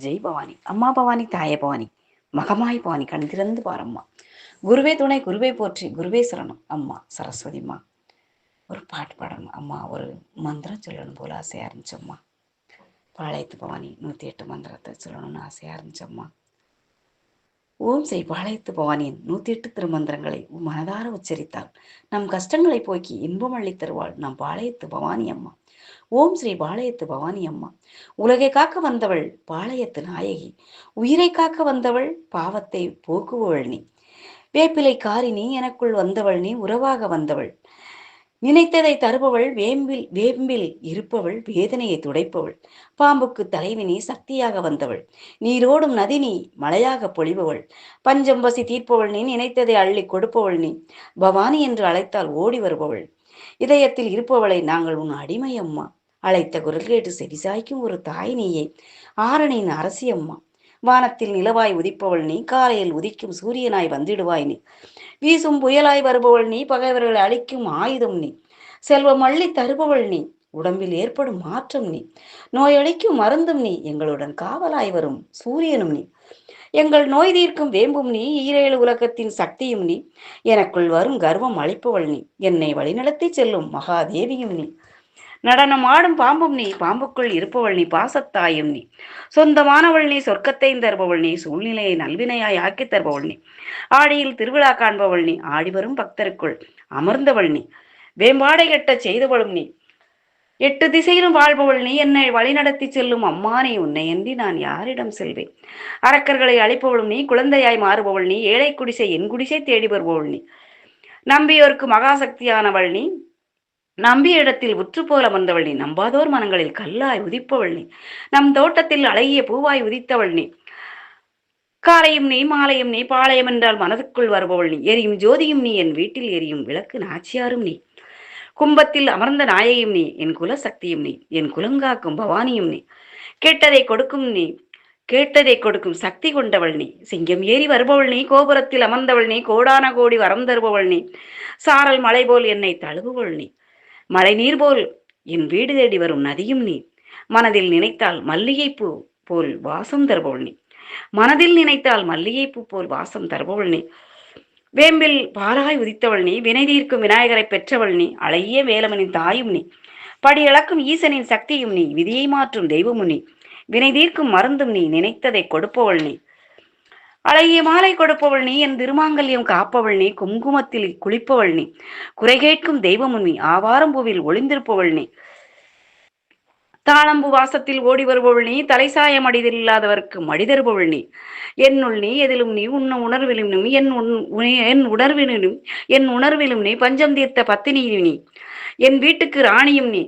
ஜெய் பவானி. அம்மா பவானி, தாயே பவானி, மகமாய் பவானி, கண் திறந்து பாரம்மா. குருவே துணை, குருவே போற்றி, குருவே சரணம். அம்மா சரஸ்வதிம்மா. ஒரு பாட்டு பாடணும் அம்மா, ஒரு மந்திரம் சொல்லணும் போல ஆசையா இருந்துச்சம்மா. பாளையத்து பவானி 108 மந்திரத்தை சொல்லணும்னு ஆசையா இருந்துச்சம்மா. ஓம் ஸ்ரீ பாளையத்து பவானியின் 108 திருமந்திரங்களை மனதார உச்சரித்தால் நம் கஷ்டங்களை போக்கி இன்பம் அள்ளி தருவாள் நம் பாளையத்து பவானி அம்மா. ஓம் ஸ்ரீ பாளையத்து பவானி அம்மா. உலகை காக்க வந்தவள் பாளையத்து நாயகி, உயிரை காக்க வந்தவள் பாவத்தை போக்குவள் நீ. வேப்பிலை காரினி எனக்குள் வந்தவள் நீ, உறவாக வந்தவள், நினைத்ததை தருபவள், வேம்பில் வேம்பில் இருப்பவள், வேதனையை துடைப்பவள், பாம்புக்கு தலைவினி சக்தியாக வந்தவள், நீரோடும் நதினி மழையாக பொழிபவள், பஞ்சம் பசி தீர்ப்பவள் நீ, நினைத்ததை அள்ளி கொடுப்பவள் நீ, பவானி என்று அழைத்தால் ஓடி வருபவள், இதயத்தில் இருப்பவளை நாங்கள் உன் அடிமை அம்மா. அழைத்த குரல் கேட்டு செவிசாய்க்கும் ஒரு தாய் நீயே, ஆரணியின் அரசி அம்மா. வானத்தில் நிலவாய் உதிப்பவள் நீ, காலையில் உதிக்கும் சூரியனாய் வந்திடுவாய் நீ, வீசும் புயலாய் வருபவள் நீ, பகைவர்களை அழிக்கும் ஆயுதம் நீ, செல்வம் அள்ளி தருபவள் நீ, உடம்பில் ஏற்படும் மாற்றம் நீ, நோயளிக்கும் மருந்தும் நீ, எங்களுடன் காவலாய் வரும் சூரியனும் நீ, எங்கள் நோய் தீர்க்கும் வேம்பும் நீ, ஈரேழு உலகத்தின் சக்தியும் நீ, எனக்குள் வரும் கர்வம் அளிப்பவள் நீ, என்னை வழிநடத்தி செல்லும் மகாதேவியும் நீ, நடனம் ஆடும் பாம்பும் நீ, பாம்புக்குள் இருப்பவள் நீ, பாசத்தாயும் நீ, சொந்தமானவள் நீ, சொர்க்கத்தை தருபவள் நீ, சூழ்நிலையை நல்வினையாய் ஆக்கி தருபவள் நீ, ஆடியில் திருவிழா காண்பவள் நீ, ஆடி வரும் பக்தருக்குள் அமர்ந்தவள் நீ, வேம்பாடை கட்ட செய்தவளும் நீ, 8 திசையிலும் வாழ்பவள் நீ, என்னை வழிநடத்தி செல்லும் அம்மா நீ, உன்னை அன்றி நான் யாரிடம் செல்வேன், அரக்கர்களை அழிப்பவளும் நீ, குழந்தையாய் மாறுபவள் நீ, ஏழை குடிசை என் குடிசை தேடி வருபவள் நீ, நம்பியோருக்கு மகாசக்தியானவள் நீ, நம்பிய இடத்தில் உற்று போல வந்தவள் நீ, நம்பாதோர் மனங்களில் கல்லாய் உதிப்பவள் நீ, நம் தோட்டத்தில் அழகிய பூவாய் உதித்தவள் நீ, காலையும் நீ மாலையும் நீ, பாளையம் என்றால் மனதுக்குள் வருபவள் நீ, எரியும் ஜோதியும் நீ, என் வீட்டில் எரியும் விளக்கு நாச்சியாரும் நீ, கும்பத்தில் அமர்ந்த நாயையும் நீ, என் குல சக்தியும் நீ, என் குலங்காக்கும் பவானியும் நீ, கேட்டதை கொடுக்கும் நீ, கேட்டதை கொடுக்கும் சக்தி கொண்டவள் நீ, சிங்கம் ஏறி வருபவள் நீ, கோபுரத்தில் அமர்ந்தவள் நீ, கோடான கோடி வரம் தருபவள் நீ, சாரல் மலை போல் என்னை தழுவுவள் நீ, மழை நீர் போல் என் வீடு தேடி வரும் நதியும் நீ, மனதில் நினைத்தால் மல்லிகைப்பூ போல் வாசம் தருபவள் நீ, மனதில் நினைத்தால் மல்லிகைப்பூ போல் வாசம் தருபவள் நீ, வேம்பில் பாலாய் உதித்தவள் நீ, வினை தீர்க்கும் விநாயகரை பெற்றவள் நீ, அழகிய வேலவனின் தாயும் நீ, படி இழக்கும் ஈசனின் சக்தியும் நீ, விதியை மாற்றும் தெய்வமும் நீ, வினை தீர்க்கும் மருந்தும் நீ, நினைத்ததை கொடுப்பவள் நீ, அழகிய மாலை கொடுப்பவள் நீ, என் திருமாங்கல்யம் காப்பவள் நீ, குங்குமத்தில் குளிப்பவள் நீ, குறை கேட்கும் தெய்வமும் நீ, ஆவாரம்பூவில் ஒளிந்திருப்பவள் நீ, தாளம்பு வாசத்தில் ஓடி வருபவள் நீ, தலைசாய மடிதில் இல்லாதவர்க்கு மடிதருபவள் நீ, என்னுள் நீ, எதிலும் நீ, உன்ன உணர்விலும் நீ, என் உணர்விலும் என் உணர்விலும் நீ, பஞ்சம் தீர்த்த பத்தினியும் நீ, என் வீட்டுக்கு ராணியும் நீ,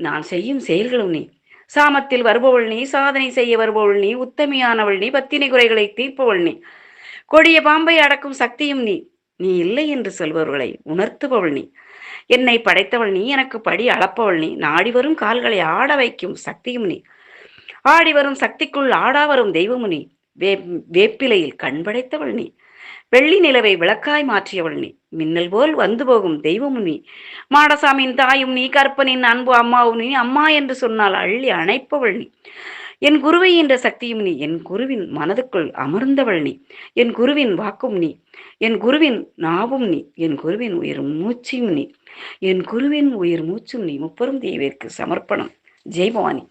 நான் செய்யும் செயல்களும் நீ, சாமத்தில் வருபவள் நீ, சாதனை செய்ய வருபவள் நீ, உத்தமியானவள் நீ, பத்தினி குறைகளை தீர்ப்பவள் நீ, கொடிய பாம்பை அடக்கும் சக்தியும் நீ, நீ இல்லை என்று சொல்பவர்களை உணர்த்துபவள் நீ, என்னை படைத்தவள் நீ, எனக்கு படி அளப்பவள் நீ, நாடி வரும் கால்களை ஆட வைக்கும் சக்தியும் நீ, ஆடி வரும் சக்திக்குள் ஆடா வரும் தெய்வமும் நீ, வேப்பிலையில் கண் படைத்தவள் நீ, வெள்ளி நிலவை விளக்காய் மாற்றியவள் நீ, மின்னல் போல் வந்து போகும் தெய்வமும் நீ, மாடசாமியின் தாயும் நீ, கற்பனின் அன்பு அம்மாவும் நீ, அம்மா என்று சொன்னால் அள்ளி அணைப்பவள் நீ, என் குருவை என்ற சக்தியும் நீ, என் குருவின் மனதுக்குள் அமர்ந்தவள் நீ, என் குருவின் வாக்கும் நீ, என் குருவின் நாவும் நீ, என் குருவின் உயிர் மூச்சும் நீ, என் குருவின் உயிர் மூச்சும் நீ, முப்பெரும் தெய்வத்திற்கு சமர்ப்பணம். ஜெய் பவானி.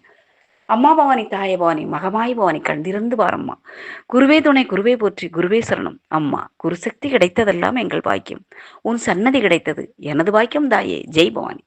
அம்மா பவானி, தாயே பவானி, மகமாய் பவானி, கண்டிருந்து பாரம்மா. குருவே துணை, குருவே போற்றி, குருவே சரணம். அம்மா, குருசக்தி கிடைத்ததெல்லாம் எங்கள் பாக்கியம், உன் சன்னதி கிடைத்தது எனது பாக்கியம் தாயே. ஜெய் பவானி.